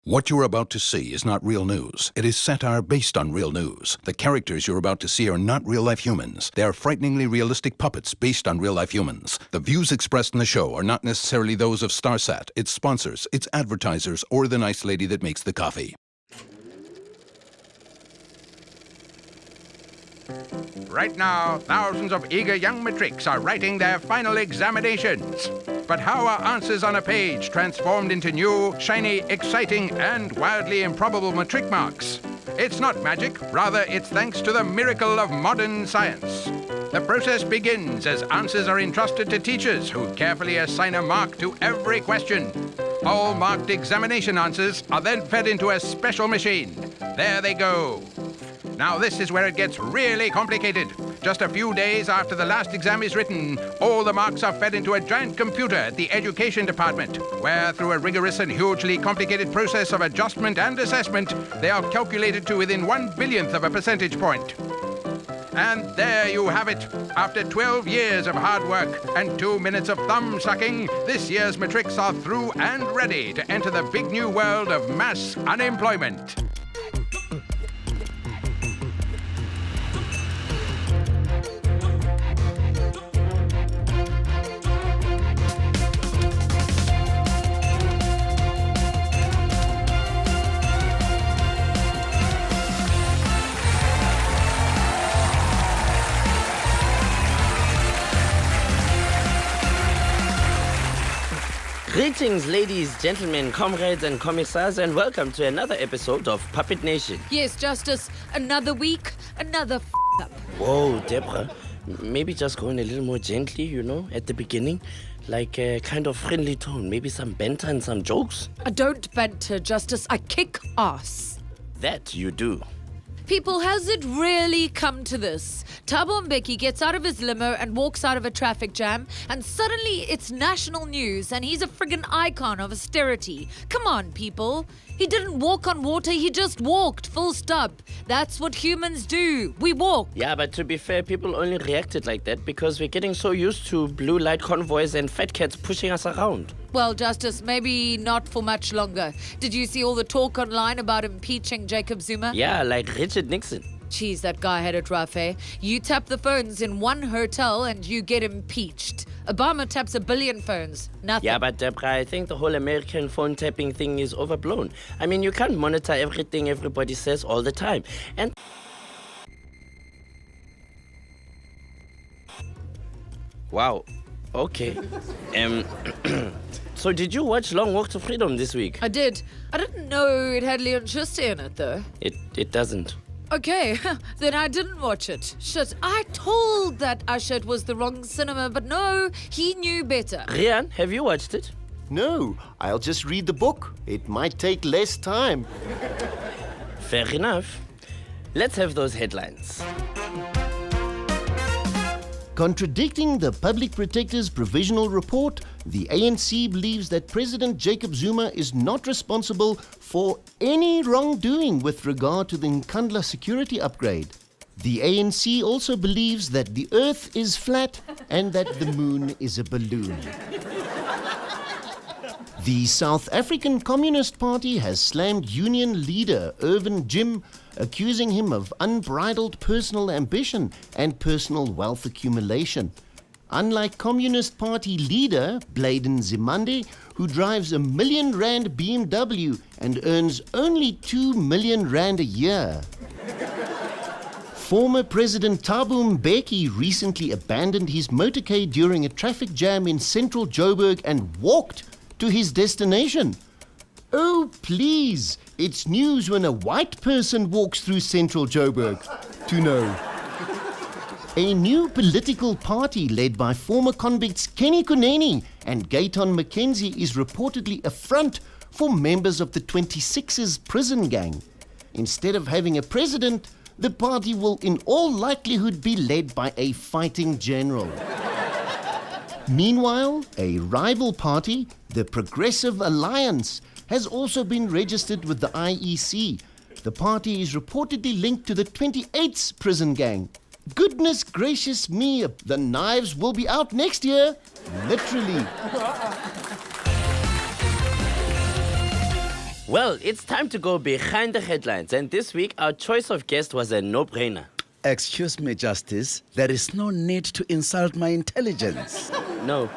What you're about to see is not real news. It is satire based on real news. The characters you're about to see are not real-life humans. They are frighteningly realistic puppets based on real-life humans. The views expressed in the show are not necessarily those of StarSat, its sponsors, its advertisers, or the nice lady that makes the coffee. Right now, thousands of eager young matrics are writing their final examinations. But how are answers on a page transformed into new, shiny, exciting, and wildly improbable matric marks? It's not magic, rather it's thanks to the miracle of modern science. The process begins as answers are entrusted to teachers who carefully assign a mark to every question. All marked examination answers are then fed into a special machine. There they go. Now this is where it gets really complicated. Just a few days after the last exam is written, all the marks are fed into a giant computer at the education department, where through a rigorous and hugely complicated process of adjustment and assessment, they are calculated to within 1/1,000,000th of a percentage point. And there you have it. After 12 years of hard work and 2 minutes of thumb sucking, this year's matrics are through and ready to enter the big new world of mass unemployment. Greetings, ladies, gentlemen, comrades, and commissars, and welcome to another episode of Puppet Nation. Yes, Justice. Another week, another up. Whoa, Deborah. Maybe just going a little more gently, at the beginning. Like a kind of friendly tone. Maybe some banter and some jokes. I don't banter, Justice. I kick ass. That you do. People, has it really come to this? Thabo Mbeki gets out of his limo and walks out of a traffic jam, and suddenly it's national news, and he's a friggin' icon of austerity. Come on, people. He didn't walk on water, he just walked, full stop. That's what humans do. We walk. Yeah, but to be fair, people only reacted like that because we're getting so used to blue light convoys and fat cats pushing us around. Well, Justice, maybe not for much longer. Did you see all the talk online about impeaching Jacob Zuma? Yeah, like Richard Nixon. Jeez, that guy had it rough, eh? You tap the phones in one hotel and you get impeached. Obama taps 1 billion phones. Nothing. Yeah, but Deborah, I think the whole American phone tapping thing is overblown. I mean, you can't monitor everything everybody says all the time. And wow. Okay. So did you watch Long Walk to Freedom this week? I did. I didn't know it had Leon Schuster in it, though. It doesn't. Okay, then I didn't watch it. Shit, I told that Usher it was the wrong cinema, but no, he knew better. Rian, have you watched it? No, I'll just read the book. It might take less time. Fair enough. Let's have those headlines. Contradicting the Public Protector's provisional report, the ANC believes that President Jacob Zuma is not responsible for any wrongdoing with regard to the Nkandla security upgrade. The ANC also believes that the Earth is flat and that the moon is a balloon. The South African Communist Party has slammed union leader Irvin Jim, accusing him of unbridled personal ambition and personal wealth accumulation. Unlike Communist Party leader Bladen Zimande, who drives a R1 million BMW and earns only R2 million a year. Former President Thabo Mbeki recently abandoned his motorcade during a traffic jam in central Joburg and walked to his destination. Oh, please, it's news when a white person walks through central Joburg, to know. A new political party led by former convicts Kenny Kuneni and Gayton McKenzie is reportedly a front for members of the 26's prison gang. Instead of having a president, the party will in all likelihood be led by a fighting general. Meanwhile, a rival party, the Progressive Alliance, has also been registered with the IEC. The party is reportedly linked to the 28's prison gang. Goodness gracious me, the knives will be out next year. Literally. Well, it's time to go behind the headlines, and this week our choice of guest was a no-brainer. Excuse me, Justice. There is no need to insult my intelligence. No,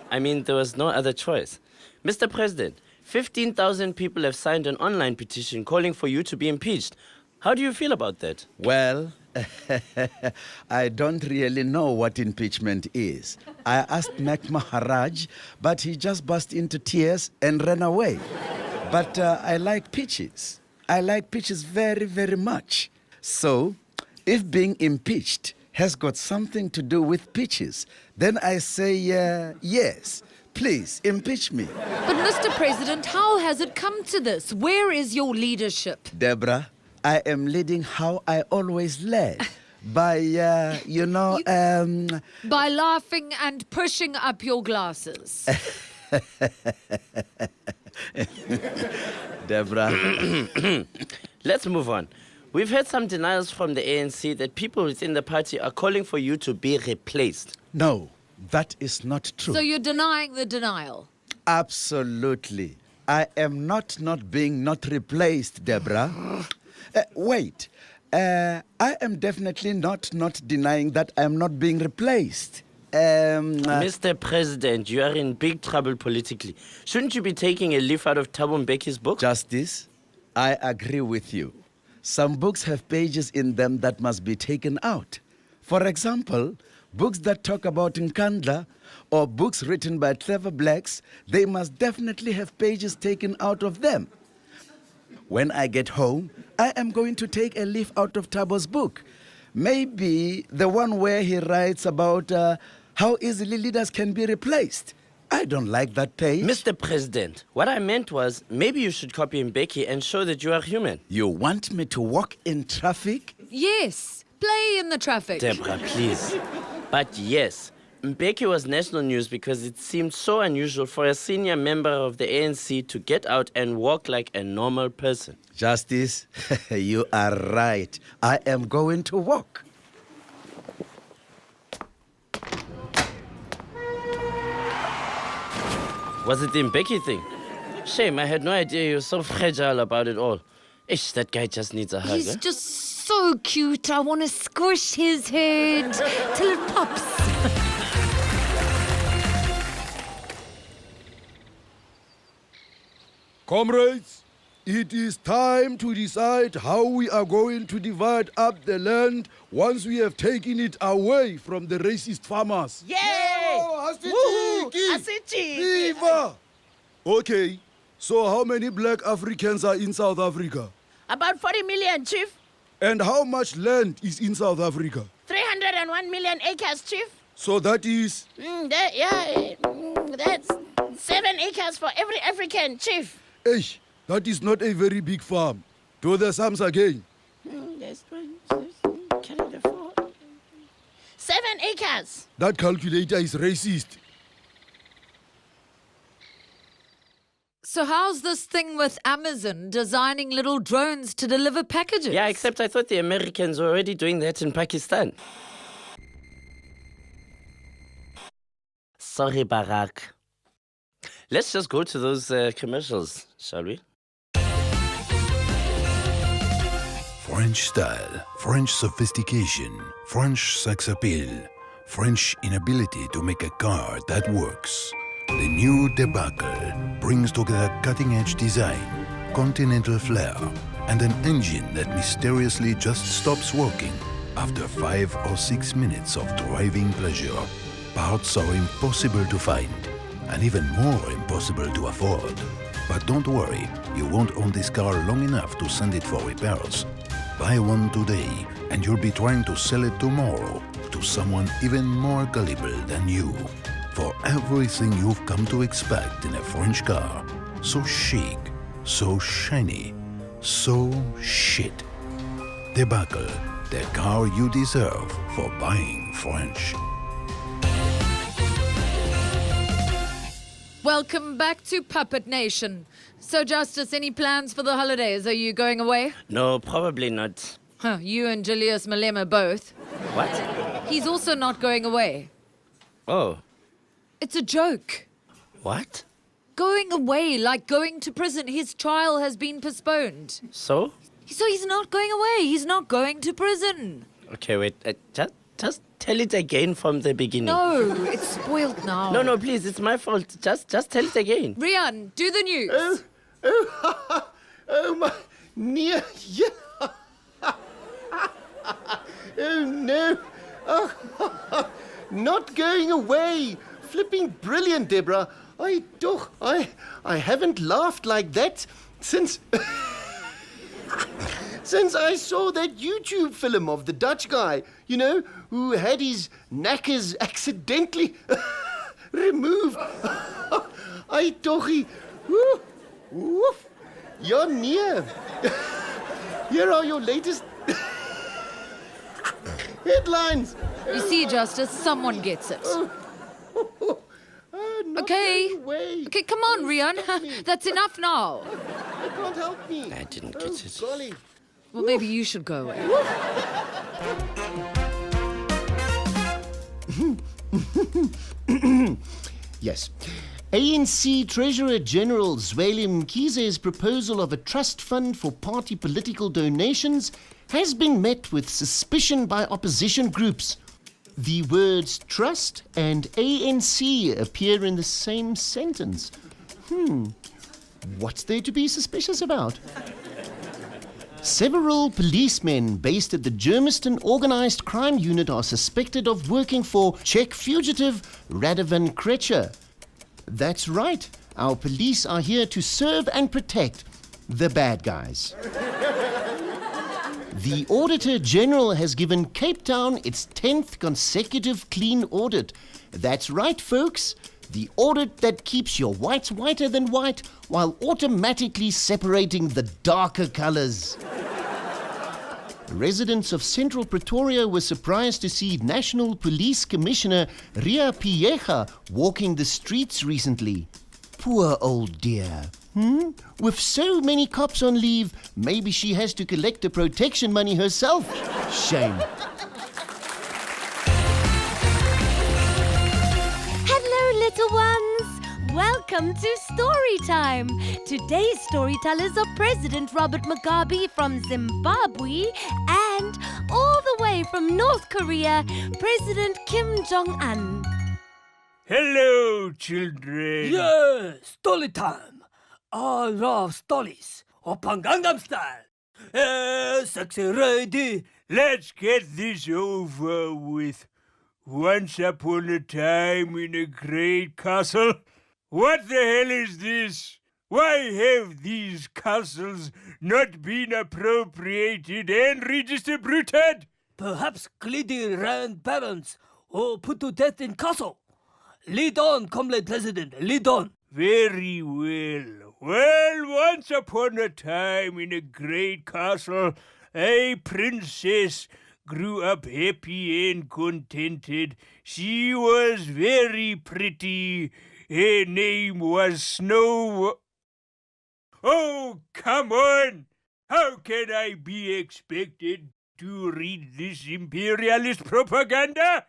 I mean there was no other choice. Mr. President, 15,000 people have signed an online petition calling for you to be impeached. How do you feel about that? Well, I don't really know what impeachment is. I asked Mac Maharaj, but he just burst into tears and ran away. But I like peaches. I like peaches very, very much. So, if being impeached has got something to do with peaches, then I say yes. Please, impeach me. But, Mr. President, how has it come to this? Where is your leadership? Deborah, I am leading how I always led. By, By laughing and pushing up your glasses. Deborah. Let's move on. We've heard some denials from the ANC that people within the party are calling for you to be replaced. No, that is not true. So you're denying the denial? Absolutely. I am not being not replaced, Deborah. Wait. I am definitely not denying that I am not being replaced. Mr. President, you are in big trouble politically. Shouldn't you be taking a leaf out of Thabo Mbeki's book? Justice, I agree with you. Some books have pages in them that must be taken out. For example, books that talk about Nkandla or books written by clever blacks, they must definitely have pages taken out of them. When I get home, I am going to take a leaf out of Thabo's book. Maybe the one where he writes about how easily leaders can be replaced. I don't like that page. Mr. President, what I meant was maybe you should copy Mbeki and show that you are human. You want me to walk in traffic? Yes. Play in the traffic. Deborah, please. But yes, Mbeki was national news because it seemed so unusual for a senior member of the ANC to get out and walk like a normal person. Justice, you are right. I am going to walk. Was it the Mbeki thing? Shame, I had no idea he was so fragile about it all. Ish, that guy just needs a hug. He's eh? just so cute. I want to squish his head till it pops. Comrades, it is time to decide how we are going to divide up the land once we have taken it away from the racist farmers. Yay! Woohoo! Asiti! Viva! Okay, so how many black Africans are in South Africa? About 40 million, Chief. And how much land is in South Africa? 301 million acres, Chief. So that is... That's 7 acres for every African, Chief. that is not a very big farm. Do the sums again. That's 4. 7 acres. That calculator is racist. So how's this thing with Amazon designing little drones to deliver packages? Yeah, except I thought the Americans were already doing that in Pakistan. Sorry, Barack. Let's just go to those commercials, shall we? French style, French sophistication, French sex appeal, French inability to make a car that works. The new Debacle brings together cutting-edge design, continental flair, and an engine that mysteriously just stops working after 5 or 6 minutes of driving pleasure. Parts are impossible to find, and even more impossible to afford. But don't worry, you won't own this car long enough to send it for repairs. Buy one today, and you'll be trying to sell it tomorrow to someone even more gullible than you. For everything you've come to expect in a French car, so chic, so shiny, so shit. Debacle, the car you deserve for buying French. Welcome back to Puppet Nation. So, Justice, any plans for the holidays? Are you going away? No, probably not. Huh, you and Julius Malema both. What? He's also not going away. Oh, It's a joke. what? going away, like going to prison. His trial has been postponed. So? So he's not going away. He's not going to prison. Okay, wait. Just tell it again from the beginning. No, it's spoiled now. No, please. It's my fault. Just tell it again. Rian, do the news. Oh my, near, yeah. Oh no, not going away. Flipping brilliant, Deborah. I haven't laughed like that since since I saw that YouTube film of the Dutch guy, you know, who had his knackers accidentally removed. I toch, woof. You're near. Here are your latest headlines. You see, Justice, someone gets it. Not Okay. going away. Okay, come on, Rian. That's enough now. You can't help me. I didn't get it. Golly. Well, maybe you should go away. Yes. ANC Treasurer General Zweli Mkhize's proposal of a trust fund for party political donations has been met with suspicion by opposition groups. The words trust and ANC appear in the same sentence. What's there to be suspicious about? Several policemen based at the Germiston Organised Crime Unit are suspected of working for Czech fugitive Radovan Krecher. That's right, our police are here to serve and protect the bad guys. The Auditor General has given Cape Town its 10th consecutive clean audit. That's right, folks. The audit that keeps your whites whiter than white while automatically separating the darker colours. Residents of central Pretoria were surprised to see National Police Commissioner Ria Piecha walking the streets recently. Poor old dear. With so many cops on leave, maybe she has to collect the protection money herself. Shame. Hello, little ones. Welcome to story time. Today's storytellers are President Robert Mugabe from Zimbabwe and all the way from North Korea, President Kim Jong-un. Hello, children. Yeah, story time. I love stories. Open Gangnam Style. Sexy lady. Let's get this over with. Once upon a time in a great castle. What the hell is this? Why have these castles not been appropriated and redistributed? Perhaps greedy land barons or put to death in castle. Lead on, comrade president, lead on. Very well. Well, once upon a time in a great castle, a princess grew up happy and contented. She was very pretty. Her name was Snow. Oh, come on! How can I be expected to read this imperialist propaganda?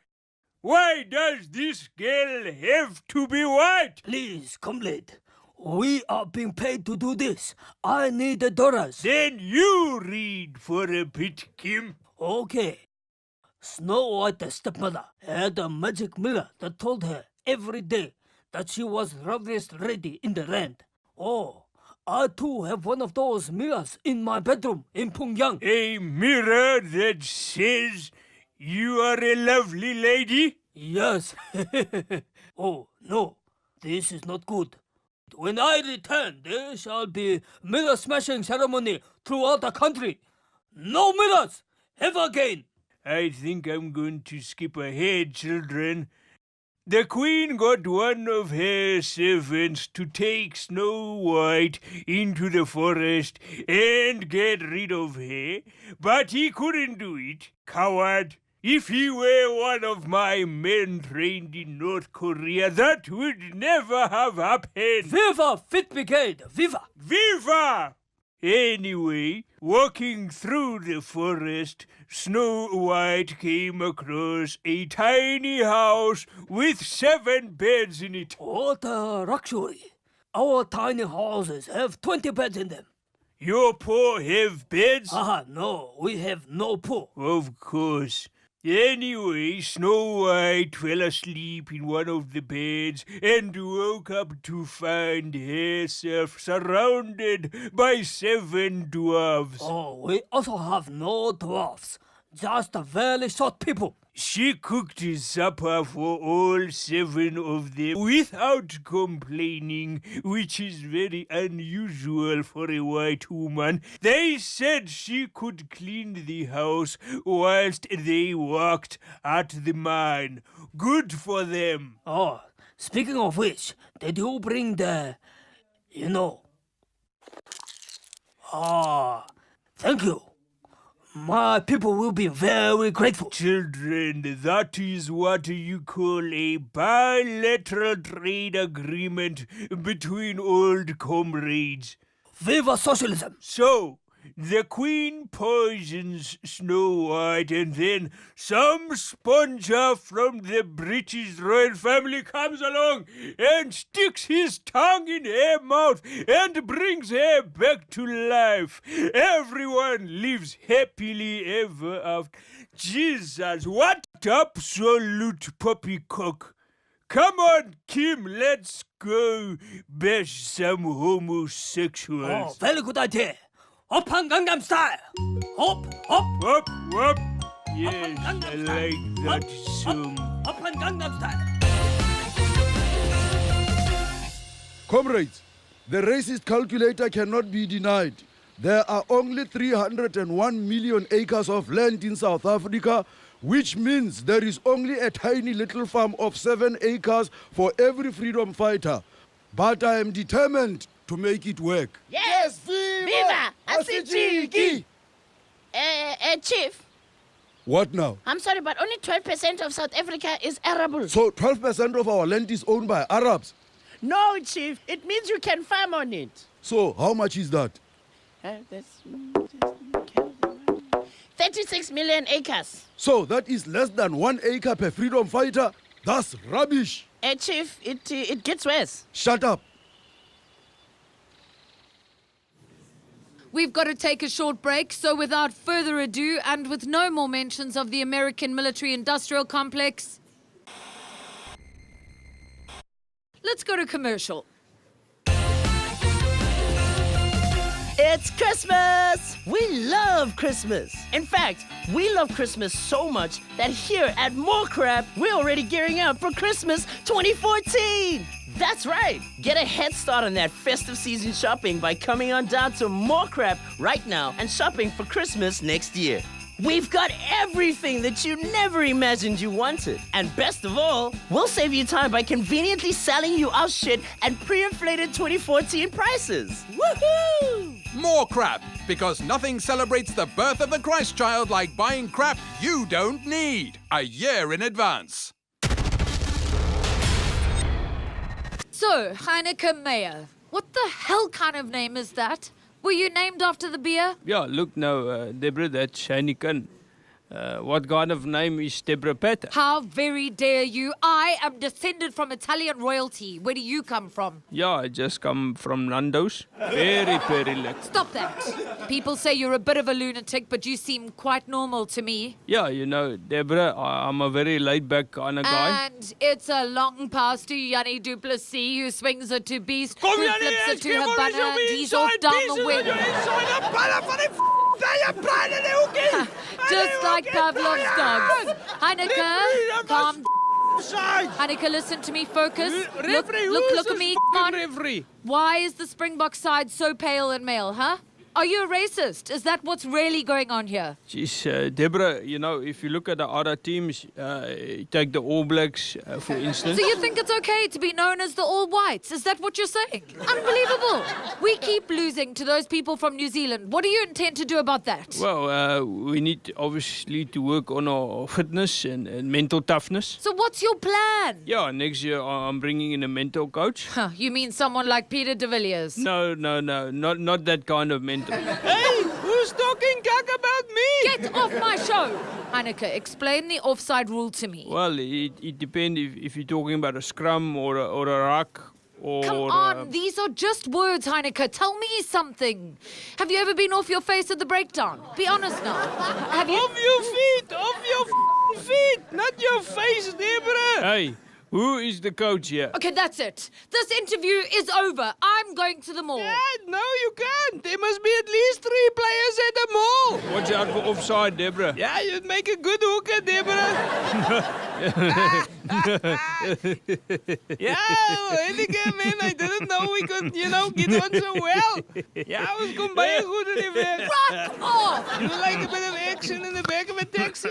Why does this girl have to be white? Please, comrade. We are being paid to do this. I need the dollars. Then you read for a bit, Kim. Okay. Snow White, the stepmother, had a magic mirror that told her every day that she was loveliest lady in the land. Oh, I too have one of those mirrors in my bedroom in Pyongyang. A mirror that says you are a lovely lady? Yes. Oh, no, this is not good. When I return, there shall be mirror smashing ceremony throughout the country. No mirrors ever again. I think I'm going to skip ahead, children. The queen got one of her servants to take Snow White into the forest and get rid of her, but he couldn't do it. Coward. If he were one of my men trained in North Korea, that would never have happened. Viva Fit Brigade! Viva! Viva! Anyway, walking through the forest, Snow White came across a tiny house with 7 beds in it. What a luxury! Our tiny houses have 20 beds in them. Your poor have beds? No, we have no pool. Of course. Anyway, Snow White fell asleep in one of the beds and woke up to find herself surrounded by 7 dwarfs. Oh, we also have no dwarfs, just very short people. She cooked supper for all 7 of them without complaining, which is very unusual for a white woman. They said she could clean the house whilst they worked at the mine. Good for them. Oh, speaking of which, did you bring the... Thank you. My people will be very grateful. Children, that is what you call a bilateral trade agreement between old comrades. Viva socialism! So, the Queen poisons Snow White, and then some sponger from the British royal family comes along and sticks his tongue in her mouth and brings her back to life. Everyone lives happily ever after. Jesus, what absolute poppycock! Come on, Kim, let's go bash some homosexuals. Oh, very good idea. Up on Gangnam Style! Hop, hop! Whoop, whoop. Yes, Gangnam I Style. like that song. Up on Gangnam Style! Comrades, the racist calculator cannot be denied. There are only 301 million acres of land in South Africa, which means there is only a tiny little farm of 7 acres for every freedom fighter. But I am determined to make it work. Yes! Viva! Asijiki! Chief, What now? I'm sorry, but only 12% of South Africa is arable. So 12% of our land is owned by Arabs. No, Chief, it means you can farm on it. So how much is that? 36 million acres. So that is less than 1 acre per freedom fighter. That's rubbish. Chief, it gets worse. Shut up. We've got to take a short break, so without further ado, and with no more mentions of the American military-industrial complex, let's go to commercial. It's Christmas! We love Christmas! In fact, we love Christmas so much that here at More Crap, we're already gearing up for Christmas 2014! That's right! Get a head start on that festive season shopping by coming on down to More Crap right now and shopping for Christmas next year. We've got everything that you never imagined you wanted. And best of all, we'll save you time by conveniently selling you our shit at pre-inflated 2014 prices. Woohoo! More crap, because nothing celebrates the birth of the Christ child like buying crap you don't need a year in advance. So, Heineken Meyer, what the hell kind of name is that? Were you named after the beer? Yeah, look now, Deborah, that's Heineken. What kind of name is Deborah Petter? How very dare you? I am descended from Italian royalty. Where do you come from? Yeah, I just come from Nando's. Very, very lucky. Stop that. People say you're a bit of a lunatic, but you seem quite normal to me. Yeah, you know, Deborah, I'm a very laid-back kind of guy. And it's a long pass to Yanni Duplessis, who swings it to Beast, who flips it to Havana, and he's off down the wing. Just like Pavlov's dogs. Heineke, calm. Heineke, listen to me, focus. Look at me, come on. Why is the Springbok side so pale and male, huh? Are you a racist? Is that what's really going on here? Jeez, Deborah, you know, if you look at the other teams, take the All Blacks, for instance. So you think it's okay to be known as the All Whites? Is that what you're saying? Unbelievable. We keep losing to those people from New Zealand. What do you intend to do about that? Well, we need obviously to work on our fitness and mental toughness. So what's your plan? Yeah, next year I'm bringing in a mental coach. Huh, you mean someone like Peter de Villiers? No, not that kind of mental. Hey, who's talking gack about me? Get off my show! Heineke, explain the offside rule to me. Well, it depends if you're talking about a scrum or a ruck Come on, these are just words, Heineke. Tell me something. Have you ever been off your face at the breakdown? Be honest now. Have you? Off your feet! Off your feet! Not your face, Deborah! Hey, who is the coach here? Okay, that's it. This interview is over. I'm going to the mall. No, you can't. There must be at least 3 players at the mall. Watch out for offside, Deborah. Yeah, you'd make a good hooker, Deborah. Yeah, Heineke, man, I didn't know we could, get on so well. Yeah, I was going baie goed in die weg. Rock off! You like a bit of action in the back of a taxi?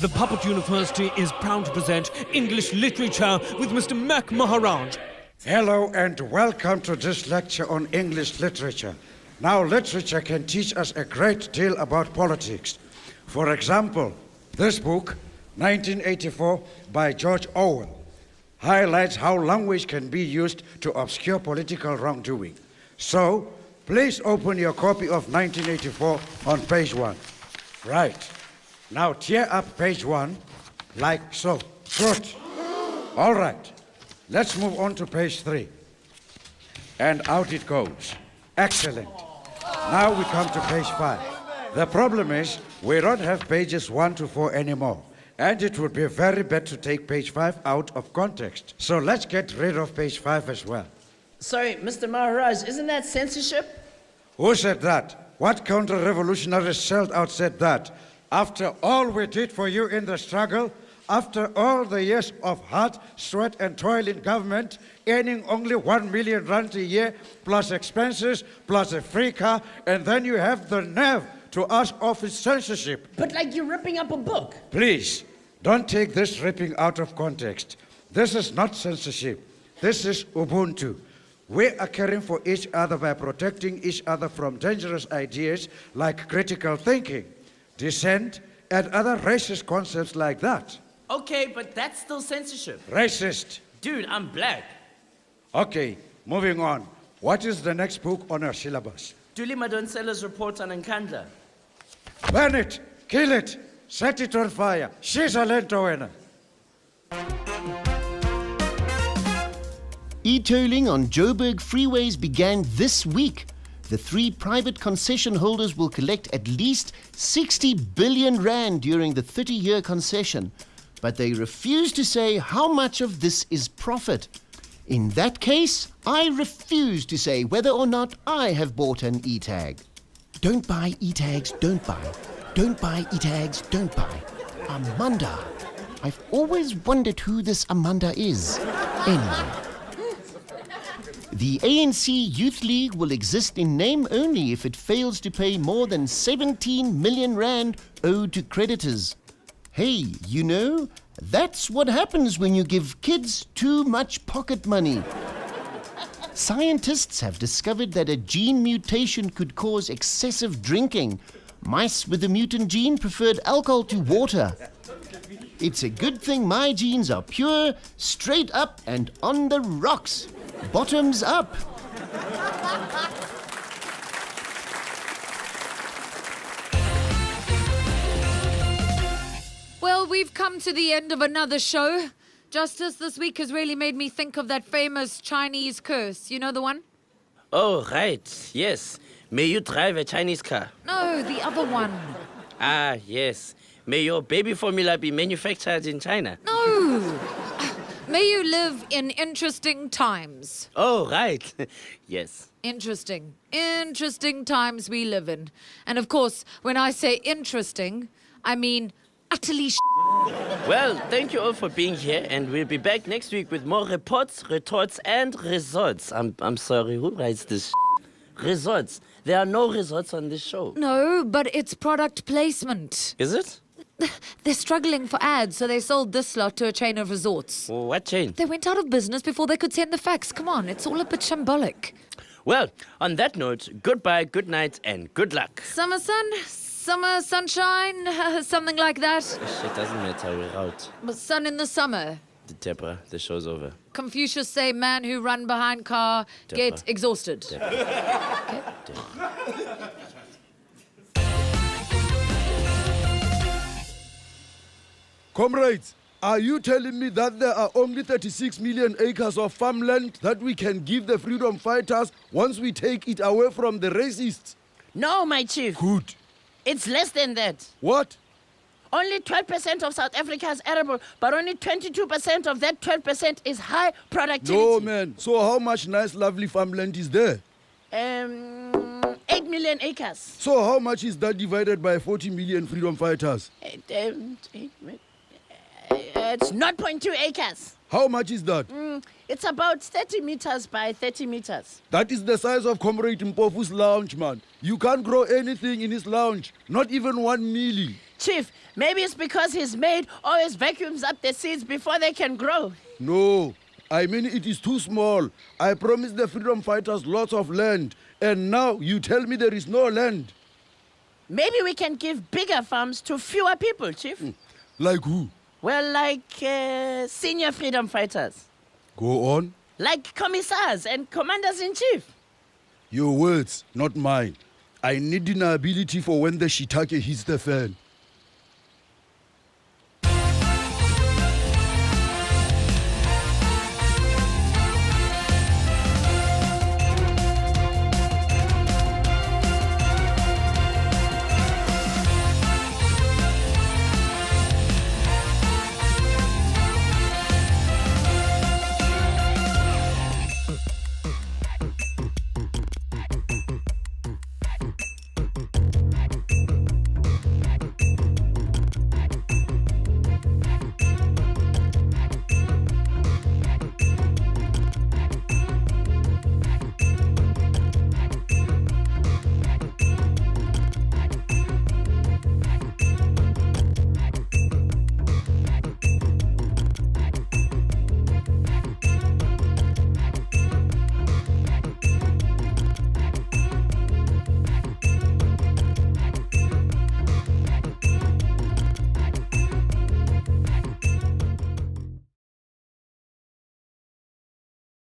The Puppet University is proud to present English literature with Mr. Mac Maharaj. Hello and welcome to this lecture on English literature. Now, literature can teach us a great deal about politics. For example, this book, 1984, by George Orwell, highlights how language can be used to obscure political wrongdoing. So, please open your copy of 1984 on page 1. Right. Now tear up page 1, like so. Good. All right. Let's move on to page 3. And out it goes. Excellent. Now we come to page 5. The problem is we don't have pages 1 to 4 anymore. And it would be very bad to take page 5 out of context. So let's get rid of page 5 as well. Sorry, Mr. Maharaj, isn't that censorship? Who said that? What counter-revolutionary sellout said that? After all we did for you in the struggle, after all the years of hard sweat and toil in government, earning only 1 million rand a year, plus expenses, plus a free car, and then you have the nerve to ask of its censorship. But like you're ripping up a book. Please, don't take this ripping out of context. This is not censorship. This is Ubuntu. We are caring for each other by protecting each other from dangerous ideas like critical thinking, dissent, and other racist concepts like that. Okay, but that's still censorship. Racist. Dude, I'm black. Okay, moving on. What is the next book on our syllabus? Duli Madonsela's report on Nkandla. Burn it, kill it, set it on fire. She's a lento winner. E-tolling on Joburg freeways began this week. The 3 private concession holders will collect at least 60 billion rand during the 30-year concession, but they refuse to say how much of this is profit. In that case, I refuse to say whether or not I have bought an e-tag. Don't buy e-tags, don't buy. Don't buy e-tags, don't buy. Amanda. I've always wondered who this Amanda is. Anyway. The ANC Youth League will exist in name only if it fails to pay more than 17 million rand owed to creditors. Hey, you know, that's what happens when you give kids too much pocket money. Scientists have discovered that a gene mutation could cause excessive drinking. Mice with the mutant gene preferred alcohol to water. It's a good thing my genes are pure, straight up, and on the rocks. Bottoms up. Well, we've come to the end of another show. Justice, this week has really made me think of that famous Chinese curse. You know the one? Oh, right. Yes. May you drive a Chinese car. No, the other one. Ah, yes. May your baby formula be manufactured in China. No. May you live in interesting times. Oh, right. Yes. Interesting. Interesting times we live in. And of course, when I say interesting, I mean utterly Well, thank you all for being here, and we'll be back next week with more reports, retorts, and resorts. I'm sorry, who writes this Resorts. There are no resorts on this show. No, but it's product placement. Is it? They're struggling for ads, so they sold this lot to a chain of resorts. What chain? They went out of business before they could send the fax. Come on, it's all a bit shambolic. Well, on that note, goodbye, good night, and good luck. Summer sun, summer sunshine, something like that. It doesn't matter, we're out. But sun in the summer. Deborah, the show's over. Confucius say man who run behind car get exhausted. Okay. Comrades, Are you telling me that there are only 36 million acres of farmland that we can give the freedom fighters once we take it away from the racists? No, my chief. Good. It's less than that. What? Only 12% of South Africa is arable, but only 22% of that 12% is high productivity. No, man. So how much nice, lovely farmland is there? 8 million acres. So how much is that divided by 40 million freedom fighters? It's 0.2 acres. How much is that? It's about 30 meters by 30 meters. That is the size of Comrade Mpofu's lounge, man. You can't grow anything in his lounge, not even 1 milli. Chief, maybe it's because his maid always vacuums up the seeds before they can grow. No, I mean it is too small. I promised the freedom fighters lots of land, and now you tell me there is no land. Maybe we can give bigger farms to fewer people, Chief. Like who? Well, like senior freedom fighters. Go on. Like commissars and commanders-in-chief. Your words, not mine. I need an ability for when the shiitake hits the fan.